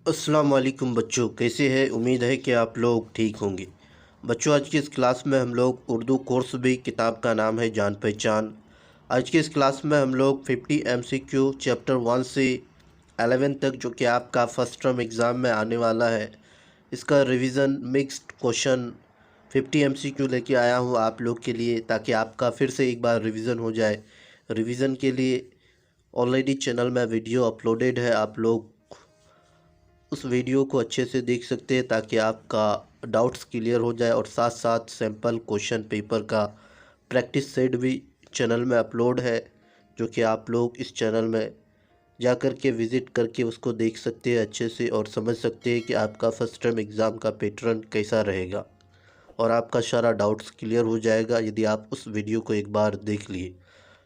अस्सलाम वालेकुम बच्चों, कैसे हैं? उम्मीद है कि आप लोग ठीक होंगे। बच्चों, आज की इस क्लास में हम लोग उर्दू कोर्स भी, किताब का नाम है जान पहचान। आज की इस क्लास में हम लोग 50 MCQ चैप्टर 1 से 11 तक, जो कि आपका फर्स्ट टर्म एग्ज़ाम में आने वाला है, इसका रिवीजन मिक्स्ड क्वेश्चन 50 MCQ लेके आया हूँ आप लोग के लिए, ताकि आपका फिर से एक बार रिवीजन हो जाए। रिवीजन के लिए ऑलरेडी चैनल में वीडियो अपलोडेड है, आप लोग उस वीडियो को अच्छे से देख सकते हैं ताकि आपका डाउट्स क्लियर हो जाए। और साथ साथ सैम्पल क्वेश्चन पेपर का प्रैक्टिस सेट भी चैनल में अपलोड है, जो कि आप लोग इस चैनल में जा कर के विज़िट करके उसको देख सकते हैं अच्छे से, और समझ सकते हैं कि आपका फर्स्ट टर्म एग्ज़ाम का पैटर्न कैसा रहेगा और आपका सारा डाउट्स क्लियर हो जाएगा यदि आप उस वीडियो को एक बार देख लिए।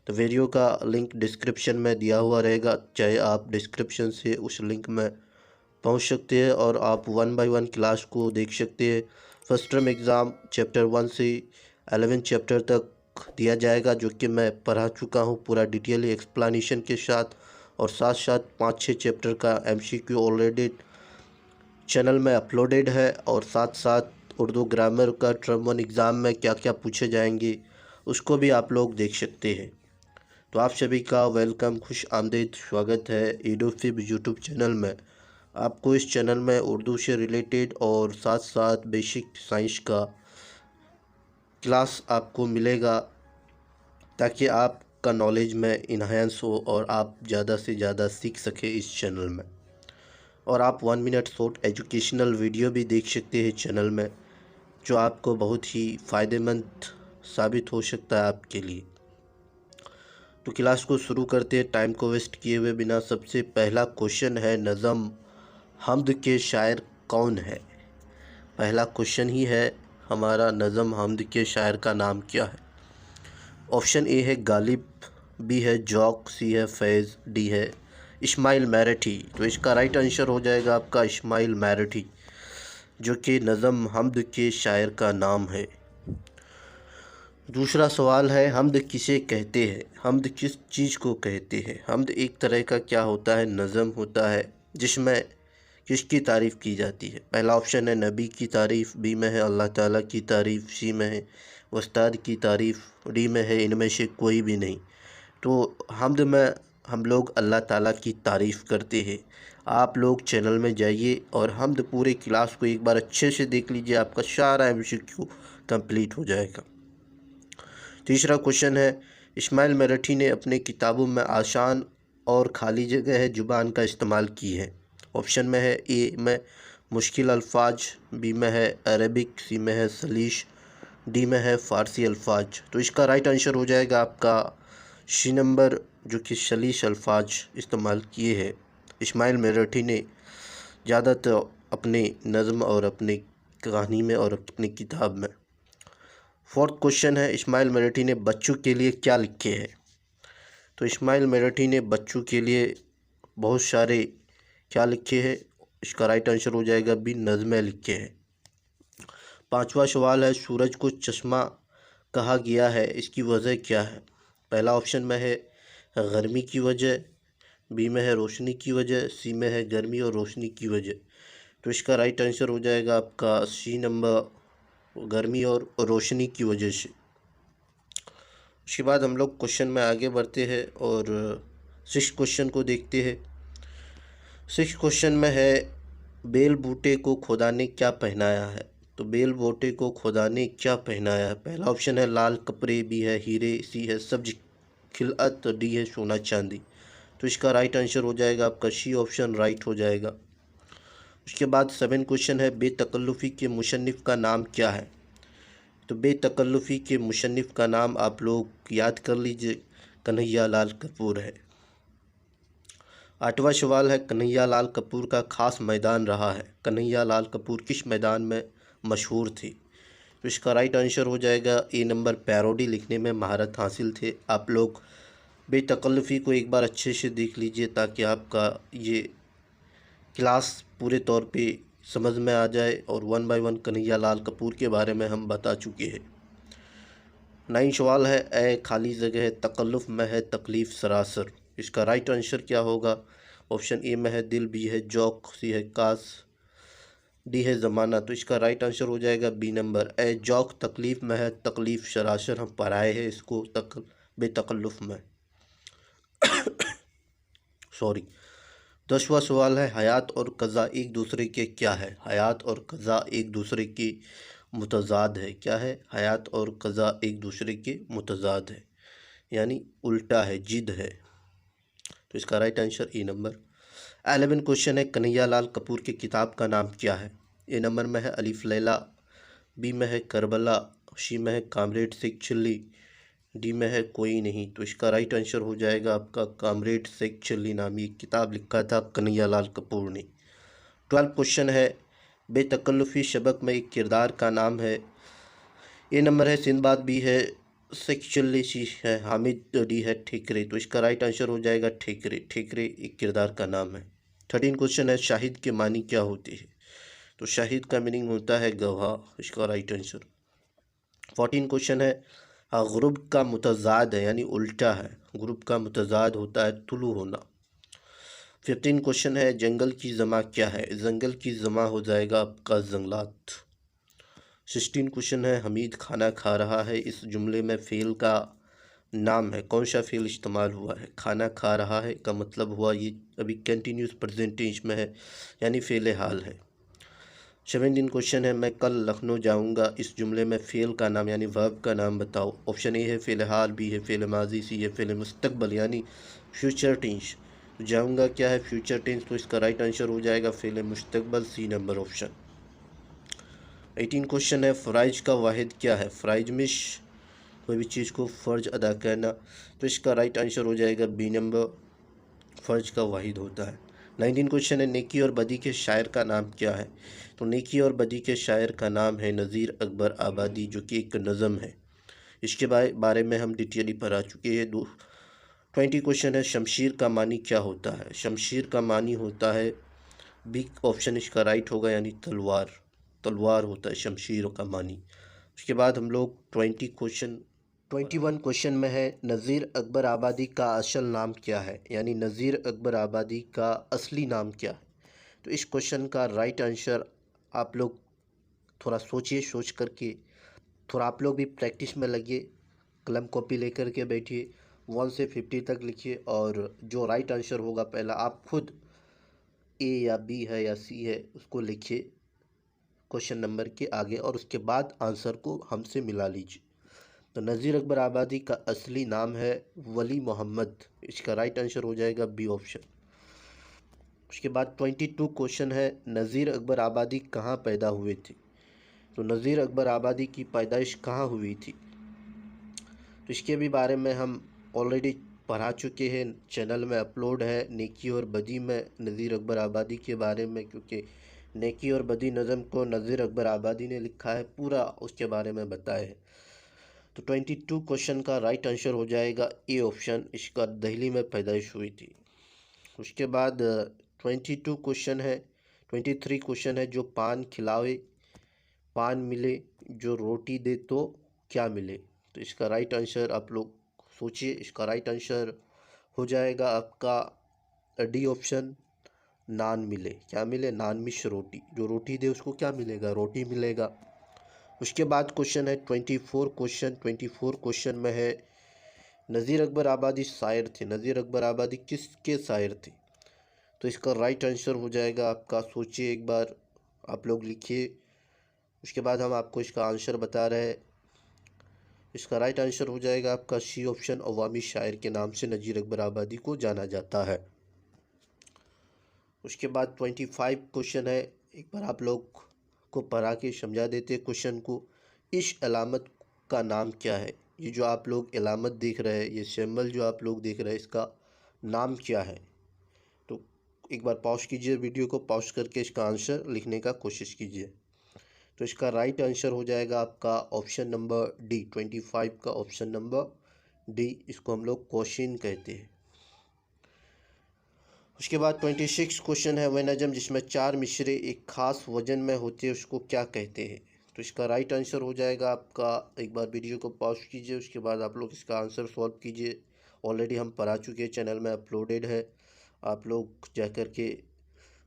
तो वीडियो का लिंक डिस्क्रिप्शन में दिया हुआ रहेगा, चाहे आप डिस्क्रिप्शन से उस लिंक में पहुंच सकते हैं और आप 1 बाय 1 क्लास को देख सकते हैं। फर्स्ट टर्म एग्ज़ाम चैप्टर 1 से 11 चैप्टर तक दिया जाएगा, जो कि मैं पढ़ा चुका हूं पूरा डिटेल एक्सप्लेनेशन के साथ। और साथ साथ 5-6 चैप्टर का MCQ ऑलरेडी चैनल में अपलोडेड है। और साथ साथ उर्दू ग्रामर का टर्म 1 एग्ज़ाम में क्या क्या पूछे जाएंगे उसको भी आप लोग देख सकते हैं। तो आप सभी का वेलकम, खुश आमदीद, स्वागत है ईडोफिब यूट्यूब चैनल में। आपको इस चैनल में उर्दू से रिलेटेड और साथ साथ बेसिक साइंस का क्लास आपको मिलेगा, ताकि आपका नॉलेज में इन्हांस हो और आप ज़्यादा से ज़्यादा सीख सके इस चैनल में। और आप 1 मिनट शॉर्ट एजुकेशनल वीडियो भी देख सकते हैं चैनल में, जो आपको बहुत ही फ़ायदेमंद साबित हो सकता है आपके लिए। तो क्लास को शुरू करते हैं टाइम को वेस्ट किए हुए बिना। सबसे पहला क्वेश्चन है, नज़म हमद के शायर कौन है? पहला क्वेश्चन ही है हमारा, नज़म हमद के शायर का नाम क्या है? ऑप्शन ए है गालिब, बी है जौक, सी है फैज़, डी है इस्माइल मैरठी। तो इसका राइट आंसर हो जाएगा आपका इस्माइल मैरठी, जो कि नज़म हमद के शायर का नाम है। दूसरा सवाल है, हमद किसे कहते हैं? हमद किस चीज़ को कहते हैं? हमद एक तरह का क्या होता है, नज़म होता है जिसमें किसकी तारीफ़ की जाती है? पहला ऑप्शन है नबी की तारीफ़, बी में है अल्लाह ताला की तारीफ़, सी में है उस्ताद की तारीफ़, डी में है इनमें से कोई भी नहीं। तो हमद में हम लोग अल्लाह ताला की तारीफ़ करते हैं। आप लोग चैनल में जाइए और हमद पूरे क्लास को एक बार अच्छे से देख लीजिए, आपका सारा MCQ कंप्लीट हो जाएगा। तीसरा क्वेश्चन है, इस्माइल मेरठी ने अपने किताबों में आसान और खाली जगह है ज़ुबान का इस्तेमाल की है। ऑप्शन में है ए में मुश्किल अल्फाज, बी में है अरबिक, सी में है सलीश, डी में है फ़ारसी अल्फाज। तो इसका राइट आंसर हो जाएगा आपका सी नंबर, जो कि सलीश अल्फाज इस्तेमाल किए हैं इस्माइल मेरठी ने ज़्यादातर अपने नज़म और अपनी कहानी में और अपनी किताब में। फोर्थ क्वेश्चन है, इस्माइल मेरठी ने बच्चों के लिए क्या लिखे हैं? तो इस्माइल मेरठी ने बच्चों के लिए बहुत सारे क्या लिखे हैं? इसका राइट आंसर हो जाएगा बी, नज़में लिखे हैं। पांचवा सवाल है, सूरज को चश्मा कहा गया है, इसकी वजह क्या है? पहला ऑप्शन में है गर्मी की वजह, बी में है रोशनी की वजह, सी में है गर्मी और रोशनी की वजह। तो इसका राइट आंसर हो जाएगा आपका सी नंबर, गर्मी और रोशनी की वजह से। उसके बाद हम लोग क्वेश्चन में आगे बढ़ते हैं और 6 क्वेश्चन को देखते हैं। 6 क्वेश्चन में है, बेल बूटे को खुदा ने क्या पहनाया है? तो बेल बूटे को खुदा ने क्या पहनाया है? पहला ऑप्शन है लाल कपड़े, बी है हीरे, सी है सब्ज खिलअत, डी है सोना चांदी। तो इसका राइट आंसर हो जाएगा आपका सी ऑप्शन, राइट हो जाएगा। उसके बाद 7 क्वेश्चन है, बेतकल्लुफ़ी के मुसन्निफ़ का नाम क्या है? तो बेतकल्लुफ़ी के मुसन्निफ़ का नाम आप लोग याद कर लीजिए, कन्हैया लाल कपूर है। 8वां सवाल है, कन्हैया लाल कपूर का ख़ास मैदान रहा है। कन्हैया लाल कपूर किस मैदान में मशहूर थे? तो इसका राइट आंसर हो जाएगा ए नंबर, पैरोडी लिखने में महारत हासिल थे। आप लोग बेतकल्लुफ़ी को एक बार अच्छे से देख लीजिए, ताकि आपका ये क्लास पूरे तौर पे समझ में आ जाए। और 1 बाय 1 कन्हैया लाल कपूर के बारे में हम बता चुके हैं। 9 सवाल है, ए खाली जगह तकल्लुफ़ में है तकलीफ़ सरासर। इसका राइट आंसर क्या होगा? ऑप्शन ए में है दिल, बी है जौक, सी है कास, डी है ज़माना। तो इसका राइट आंसर हो जाएगा बी नंबर। ए जौक तकलीफ़ में है, तकलीफ़ सरासर हम पढ़ाए हैं इसको बेतकल्लुफ़ में। सॉरी। 10वां सवाल है हयात और कज़ा एक दूसरे के क्या है। हयात और कज़ा एक दूसरे की मुतज़ाद है। क्या है? हयात और कज़ा एक दूसरे के मुतज़ाद है, यानी उल्टा है, जिद है। तो इसका right answer A number. 11 question है कन्हैया लाल कपूर की किताब का नाम क्या है। ए नंबर में है अलिफ लैला, बी में है करबला, सी में है कामरेड शेख चिल्ली, डी में है कोई नहीं। तो इसका राइट आंसर हो जाएगा आपका कामरेड शेख चिल्ली नामी एक किताब लिखा था कन्हैया लाल कपूर ने। 12 क्वेश्चन है बेतकल्लुफ़ी सबक में एक किरदार का नाम है। ए नंबर है सिंदबाद, बी है शेख चिल्ली, सी है हामिद, डी है ठेकरे। तो इसका राइट आंसर हो जाएगा ठेकरे। ठेकरे एक किरदार का नाम है। 13 क्वेश्चन है शाहिद के मानी क्या होती है। तो शाहिद का मीनिंग होता है गवाह। इसका राइट आंसर। 14 क्वेश्चन है गुरुब का मुतज़ाद है, यानी उल्टा है। गुरुब का मुतज़ाद होता है तुलू होना। 15 क्वेश्चन है जंगल की जमा क्या है। जंगल की जमा हो जाएगा आपका जंगलात। 16 क्वेश्चन है हमीद खाना खा रहा है, इस जुमले में फ़ेल का नाम है। कौन सा फ़ेल इस्तेमाल हुआ है। खाना खा रहा है का मतलब हुआ ये अभी कंटिन्यूस प्रेजेंट टेंस में है, यानी फ़ेल हाल है। 17 क्वेश्चन है मैं कल लखनऊ जाऊंगा, इस जुमले में फ़ेल का नाम यानी वर्ब का नाम बताओ। ऑप्शन ए है फ़ेल हाल, बी है फ़ेल माजी, सी है फ़ेल मुस्तकबल यानी फ्यूचर टेंस। तो जाऊंगा क्या है फ्यूचर टेंस, तो इसका राइट आंसर हो जाएगा फ़ेल मुस्तकबल, सी नंबर ऑप्शन। 18 क्वेश्चन है फ़राइज का वाहिद क्या है। फ़राइज मिश कोई भी चीज़ को फ़र्ज अदा करना। तो इसका राइट आंसर हो जाएगा बी नंबर, फ़र्ज का वाहिद होता है। 19 क्वेश्चन है नेकी और बदी के शायर का नाम क्या है। तो नेकी और बदी के शायर का नाम है नज़ीर अकबर आबादी, जो कि एक नज़म है। इसके बारे में हम डिटेली पढ़ा चुके हैं। 20 क्वेश्चन है शमशीर का मानी क्या होता है। शमशीर का मानी होता है बी ऑप्शन इसका राइट होगा, यानी तलवार। तलवार होता है शमशीर का मानी। उसके बाद हम लोग 21 क्वेश्चन में है नज़ीर अकबर आबादी का असल नाम क्या है, यानी नज़ीर अकबर आबादी का असली नाम क्या है। तो इस क्वेश्चन का राइट आंसर आप लोग थोड़ा सोचिए, सोच करके थोड़ा आप लोग भी प्रैक्टिस में लगिए, कलम कॉपी लेकर के बैठिए, 1 से 50 तक लिखिए, और जो राइट आंसर होगा पहला आप खुद ए या बी है या सी है उसको लिखिए क्वेश्चन नंबर के आगे, और उसके बाद आंसर को हमसे मिला लीजिए। तो नज़ीर अकबर आबादी का असली नाम है वली मोहम्मद। इसका राइट आंसर हो जाएगा बी ऑप्शन। उसके बाद 22 क्वेश्चन है नज़ीर अकबर आबादी कहाँ पैदा हुए थे। तो नज़ीर अकबर आबादी की पैदाइश कहाँ हुई थी। तो इसके भी बारे में हम ऑलरेडी पढ़ा चुके हैं, चैनल में अपलोड है नेकी और बदी में नज़ीर अकबर आबादी के बारे में, क्योंकि नेकी और बदी नज़म को नज़ीर अकबर आबादी ने लिखा है, पूरा उसके बारे में बताया है। तो 22 क्वेश्चन का राइट आंसर हो जाएगा ए ऑप्शन, इसका दिल्ली में पैदाइश हुई थी। उसके बाद 22 क्वेश्चन है 23 क्वेश्चन है जो पान खिलावे पान मिले, जो रोटी दे तो क्या मिले। तो इसका राइट आंसर आप लोग सोचिए। इसका राइट आंसर हो जाएगा आपका डी ऑप्शन, नान मिले। क्या मिले, नान मिश रोटी। जो रोटी दे उसको क्या मिलेगा, रोटी मिलेगा। उसके बाद क्वेश्चन है 24 क्वेश्चन में है नज़ीर अकबर आबादी शायर थे। नज़ीर अकबर आबादी किसके शायर थे। तो इसका राइट आंसर हो जाएगा आपका, सोचिए एक बार, आप लोग लिखिए। उसके बाद हम आपको इसका आंसर बता रहे हैं। इसका राइट आंसर हो जाएगा आपका सी ऑप्शन, अवामी शायर के नाम से नज़ीर अकबर आबादी को जाना जाता है। उसके बाद 25 क्वेश्चन है, एक बार आप लोग को पढ़ा के समझा देते क्वेश्चन को। इस अलामत का नाम क्या है। ये जो आप लोग अलामत देख रहे हैं, ये सिंबल जो आप लोग देख रहे हैं, इसका नाम क्या है। तो एक बार पॉज कीजिए, वीडियो को पॉज करके इसका आंसर लिखने का कोशिश कीजिए। तो इसका राइट आंसर हो जाएगा आपका ऑप्शन नंबर डी, 25 का ऑप्शन नंबर डी। इसको हम लोग क्वेश्चन कहते हैं। उसके बाद 26 क्वेश्चन है वह नज़म जिसमें 4 मिसरे एक ख़ास वजन में होते हैं उसको क्या कहते हैं। तो इसका राइट आंसर हो जाएगा आपका, एक बार वीडियो को पॉज कीजिए, उसके बाद आप लोग इसका आंसर सॉल्व कीजिए। ऑलरेडी हम पढ़ा चुके हैं, चैनल में अपलोडेड है, आप लोग जाकर के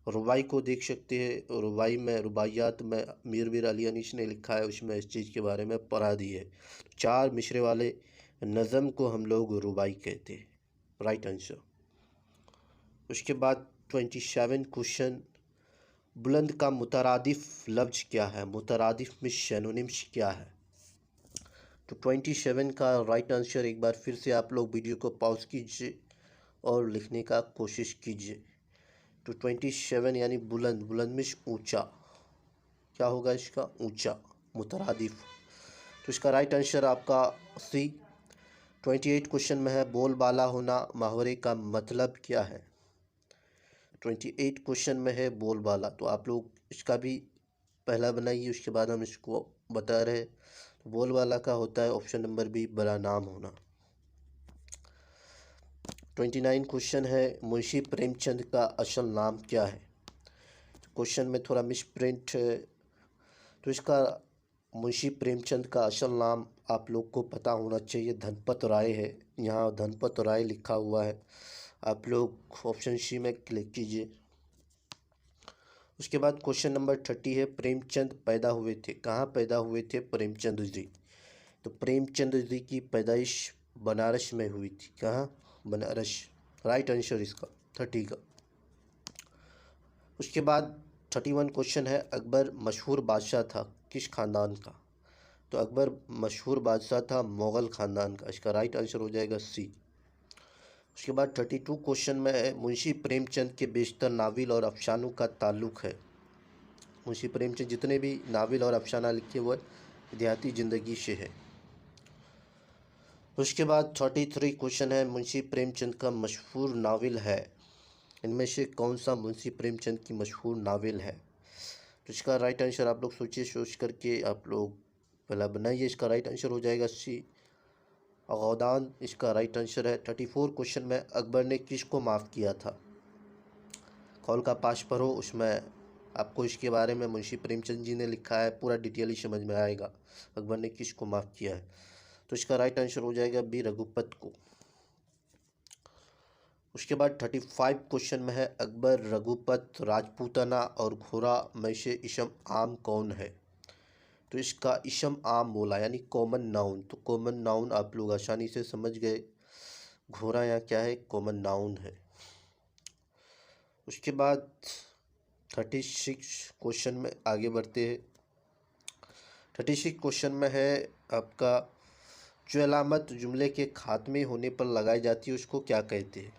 रुबाई को देख सकते हैं। रुबाई में रुबाइयात में मीर अली अनीस ने लिखा है, उसमें इस चीज़ के बारे में पढ़ा दी है। 4 मिसरे वाले नज़म को हम लोग रुबाई कहते हैं। Right answer. उसके बाद 27 क्वेश्चन, बुलंद का मुतरादिफ लफ्ज़ क्या है? मुतरादिफ में सिनोनिम्स क्या है? तो 27 का राइट आंसर, एक बार फिर से आप लोग वीडियो को पॉज कीजिए और लिखने का कोशिश कीजिए। तो 27 यानी बुलंद, बुलंद में ऊंचा, क्या होगा इसका? ऊंचा, मुतरादिफ। तो इसका राइट आंसर आपका सी। 28 क्वेश्चन में है, बोलबाला होना मुहावरे का मतलब क्या है? 28 क्वेश्चन में है बोलबाला, तो आप लोग इसका भी पहला बनाइए, उसके बाद हम इसको बता रहे हैं। तो बोलबाला का होता है ऑप्शन नंबर बी, बड़ा नाम होना। 29 क्वेश्चन है, मुंशी प्रेमचंद का असल नाम क्या है? क्वेश्चन में थोड़ा मिस प्रिंट है, तो इसका मुंशी प्रेमचंद का असल नाम आप लोग को पता होना चाहिए, धनपत राय है। यहाँ धनपत राय लिखा हुआ है, आप लोग ऑप्शन सी में क्लिक कीजिए। उसके बाद क्वेश्चन नंबर 30 है, प्रेमचंद पैदा हुए थे, कहाँ पैदा हुए थे प्रेमचंद जी? तो प्रेमचंद जी की पैदाइश बनारस में हुई थी। कहाँ? बनारस। राइट आंसर इसका 30 का। उसके बाद 31 क्वेश्चन है, अकबर मशहूर बादशाह था किस खानदान का? तो अकबर मशहूर बादशाह था मुग़ल ख़ानदान का। इसका राइट आंसर हो जाएगा सी। उसके बाद 32 क्वेश्चन में है, मुंशी प्रेमचंद के बेशतर नावल और अफसानों का ताल्लुक़ है। मुंशी प्रेमचंद जितने भी नावल और अफसाना लिखे हुए देहाती ज़िंदगी से है। उसके बाद 33 क्वेश्चन है, मुंशी प्रेमचंद का मशहूर नावल है, इनमें से कौन सा मुंशी प्रेमचंद की मशहूर नावल है? तो इसका राइट आंसर आप लोग सोचिए, सोच करके आप लोग पहला बनाइए। इसका राइट आंसर हो जाएगा सी, गौदान इसका राइट आंसर है। 34 क्वेश्चन में अकबर ने किसको माफ़ किया था? कॉल का पास पढ़ो, उसमें आपको इसके बारे में मुंशी प्रेमचंद जी ने लिखा है, पूरा डिटेल समझ में आएगा अकबर ने किसको माफ़ किया है। तो इसका राइट आंसर हो जाएगा बी, रघुपत को। उसके बाद 35 क्वेश्चन में है, अकबर, रघुपत, राजपूताना और घोड़ा में से इसम आम कौन है? तो इसका इसम आम बोला यानी कॉमन नाउन, तो कॉमन नाउन आप लोग आसानी से समझ गए, घोड़ा यहाँ क्या है? कॉमन नाउन है। उसके बाद 36 क्वेश्चन में आगे बढ़ते हैं। 36 क्वेश्चन में है आपका, जो अलामत जुमले के खात्मे होने पर लगाई जाती है उसको क्या कहते हैं?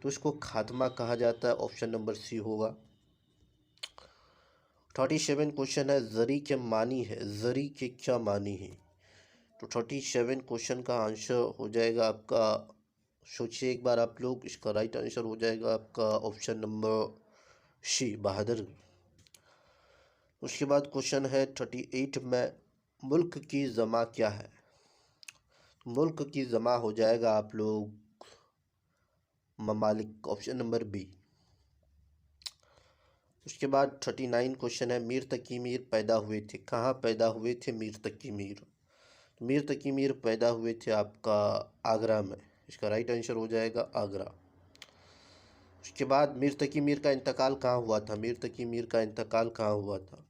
तो उसको खात्मा कहा जाता है, ऑप्शन नंबर सी होगा। 37 क्वेश्चन है, जरी के मानी है, जरी के क्या मानी है? तो 37 क्वेश्चन का आंसर हो जाएगा आपका, सोचिए एक बार आप लोग, इसका राइट आंसर हो जाएगा आपका ऑप्शन नंबर सी, बहादुर। उसके बाद क्वेश्चन है 38 में, मुल्क की जमा क्या है? मुल्क की जमा हो जाएगा आप लोग ममालिक, ऑप्शन नंबर बी। उसके बाद 39 क्वेश्चन है, मीर तकी मीर पैदा हुए थे, कहाँ पैदा हुए थे मीर तकी मीर? मीर तकी मीर पैदा हुए थे आपका आगरा में। इसका राइट आंसर हो जाएगा आगरा। उसके बाद मीर तकी मीर का इंतकाल कहाँ हुआ था? मीर तकी मीर का इंतकाल कहाँ हुआ था?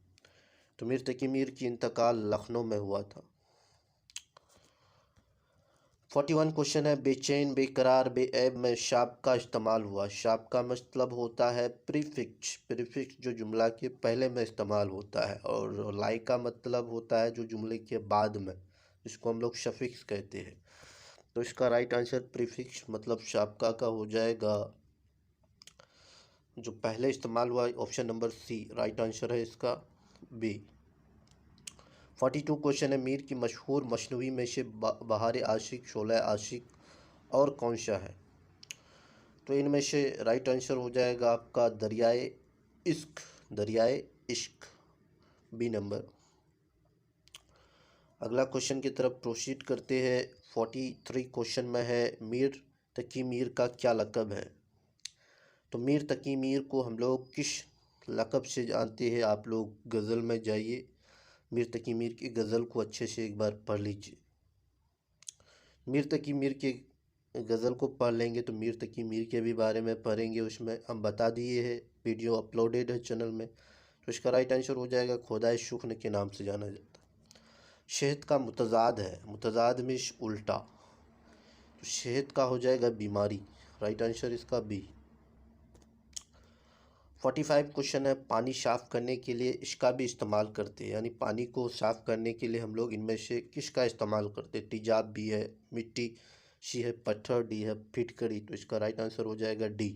तो मीर तकी मीर की इंतकाल लखनऊ में हुआ था। 41 क्वेश्चन है, बेचैन, बेकरार, बेऐब में शाप का इस्तेमाल हुआ। शाप का मतलब होता है प्रीफिक्स, प्रीफिक्स जो जुमला के पहले में इस्तेमाल होता है, और लाई का मतलब होता है जो जुमले के बाद में, जिसको हम लोग सफिक्स कहते हैं। तो इसका राइट आंसर प्रीफिक्स मतलब शापका का हो जाएगा, जो पहले इस्तेमाल हुआ, option number C right answer है इसका, बी। 42 क्वेश्चन है, मीर की मशहूर मशनवी में से बहार आशिक, शोला आशिक और कौन सा है? तो इनमें से राइट आंसर हो जाएगा आपका दरियाए इश्क, दरियाए इश्क, बी नंबर। अगला क्वेश्चन की तरफ प्रोसीड करते हैं। 43 क्वेश्चन में है, मीर तकी मीर का क्या लक़ब है? तो मीर तकी मीर को हम लोग किस लक़ब से जानते हैं? आप लोग गज़ल में जाइए, मीर तकी मीर की गज़ल को अच्छे से एक बार पढ़ लीजिए। मीर तकी मीर के गज़ल को पढ़ लेंगे तो मीर तकी मीर के भी बारे में पढ़ेंगे, उसमें हम बता दिए है, वीडियो अपलोडेड है चैनल में। तो इसका राइट आंसर हो जाएगा खुदाई शुक्न के नाम से जाना जाता है। शहद का मुतज़ाद है, मुतज़ाद मीन्स उल्टा, तो शहद का हो जाएगा बीमारी, राइट आंसर इसका बी। 45 क्वेश्चन है, पानी साफ़ करने के लिए इसका भी इस्तेमाल करते हैं, यानी पानी को साफ़ करने के लिए हम लोग इनमें से किसका इस्तेमाल करते हैं? तेजाब बी है, मिट्टी सी है, पत्थर डी है, फिटकरी, तो इसका राइट आंसर हो जाएगा डी।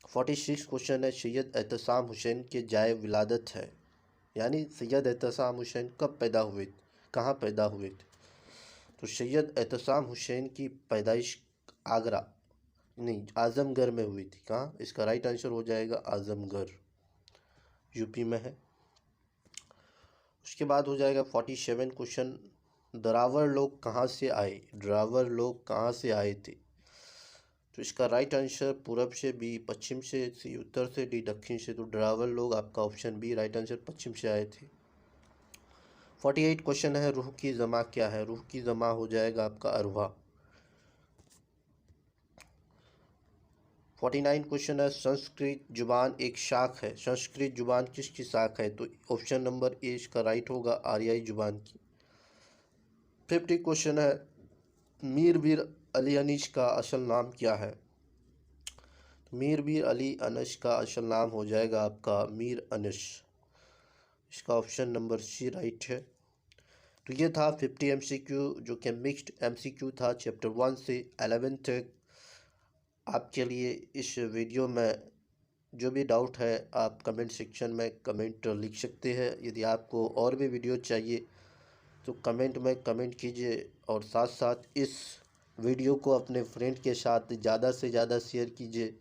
46 क्वेश्चन है, सैयद एहतसाम हुसैन के जाए विलादत है, यानी सैयद एहतसाम हुसैन कब पैदा हुए, कहाँ पैदा हुए थे? तो सैयद एहतसाम हुसैन की पैदाइश आगरा नहीं आज़मगढ़ में हुई थी। कहाँ? इसका राइट आंसर हो जाएगा आज़मगढ़, यूपी में है। उसके बाद हो जाएगा 47 क्वेश्चन, द्रावर लोग कहाँ से आए, द्रावर लोग कहाँ से आए थे? तो इसका राइट आंसर पूरब से, बी पश्चिम से, सी उत्तर से, डी दक्षिण से, तो द्रावर लोग आपका ऑप्शन बी राइट आंसर पश्चिम से आए थे। 48 क्वेश्चन है, रूह की जमा क्या है? रूह की जमा हो जाएगा आपका अरवा। 49 क्वेश्चन है, संस्कृत जुबान एक शाख है, संस्कृत जुबान किसकी शाख है? तो ऑप्शन नंबर ए इसका राइट होगा, आर्याई जुबान की। 50 क्वेश्चन है, मीर बीर अली अनीस का असल नाम क्या है? मीर बीर अली अनस का असल नाम हो जाएगा आपका मीर अनस, इसका ऑप्शन नंबर सी राइट है। तो ये था 50 MCQ, जो कि मिक्स्ड MCQ था, चैप्टर 1 से 11 तक। आपके लिए इस वीडियो में जो भी डाउट है आप कमेंट सेक्शन में कमेंट लिख सकते हैं। यदि आपको और भी वीडियो चाहिए तो कमेंट में कमेंट कीजिए, और साथ साथ इस वीडियो को अपने फ्रेंड के साथ ज़्यादा से ज़्यादा शेयर कीजिए,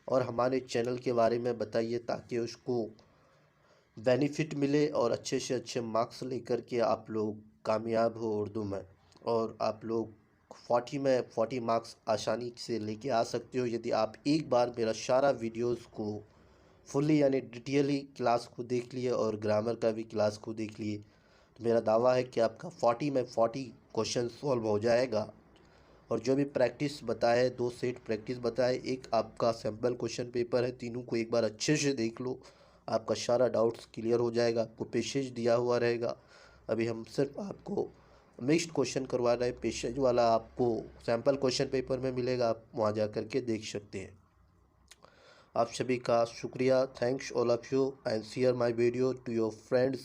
और हमारे चैनल के बारे में बताइए ताकि उसको बेनिफिट मिले और अच्छे से अच्छे मार्क्स लेकर के आप लोग कामयाब हो उर्दू में, और आप लोग 40 में 40 मार्क्स आसानी से लेके आ सकते हो यदि आप एक बार मेरा सारा वीडियोस को फुल्ली यानी डिटेयली क्लास को देख लिए और ग्रामर का भी क्लास को देख लिए, तो मेरा दावा है कि आपका 40 में 40 क्वेश्चन सॉल्व हो जाएगा। और जो भी प्रैक्टिस बताए, 2 सेट प्रैक्टिस बताए, एक आपका सैम्पल क्वेश्चन पेपर है, तीनों को एक बार अच्छे से देख लो, आपका सारा डाउट्स क्लियर हो जाएगा। आपको पेशेज दिया हुआ रहेगा, अभी हम सिर्फ आपको मिक्स्ड क्वेश्चन करवा रहे हैं, पेशेज वाला आपको सैम्पल क्वेश्चन पेपर में मिलेगा, आप वहाँ जा कर के देख सकते हैं। आप सभी का शुक्रिया, thanks all of you, and share my video to your friends